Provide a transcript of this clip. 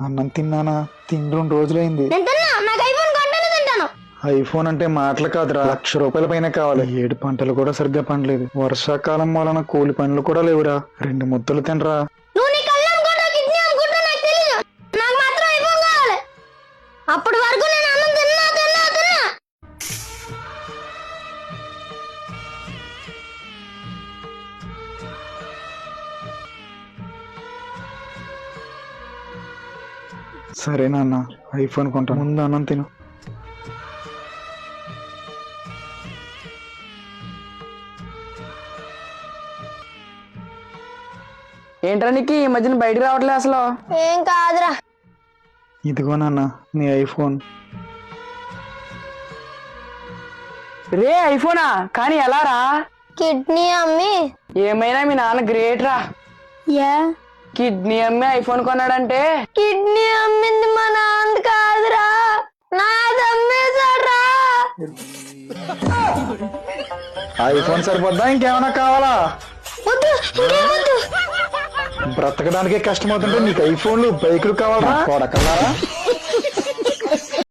అన్నం తిన్నానా? తిండి 2 రోజులైంది. ఐఫోన్ అంటే మాటలు కాదురా, ₹1,00,000 పైన కావాలి. 7 పంటలు కూడా సరిగ్గా పండలేదు. వర్షాకాలం వలన కూలి పనులు కూడా లేవురా. 2 ముద్దలు తినరా. అప్పటి వరకు నేను అన్నం తిన్నా తిన్నా తిన్నా. సరే నాన్న, ఐఫోన్ కొంటా, ముందు అన్నం తిను. ఏంట్రా నీకు ఈ మధ్యన బయటికి రావట్లే అసలు? ఏం కాదురా. ఇదిగో నాన్న నీ ఐఫోన్. రే ఐఫోనా? కానీ ఎలా రా? కిడ్నీ అమ్మి. ఏమైనా మీ నాన్న గ్రేట్ రా. కిడ్నీ అమ్మి ఐఫోన్ కొన్నాడంటే. కిడ్నీ అమ్మింది మా నాన్న కాదురా, నాది అమ్మేశాడ్రా. ఐఫోన్ సరిపోద్దా, ఇంకేమైనా కావాలా? వద్దు, ఇంకేమొద్దు. బ్రతకడానికే కష్టమవుతుంటే నీకు ఐఫోన్లు బైకులు కావాలా? కొడకల్లారా.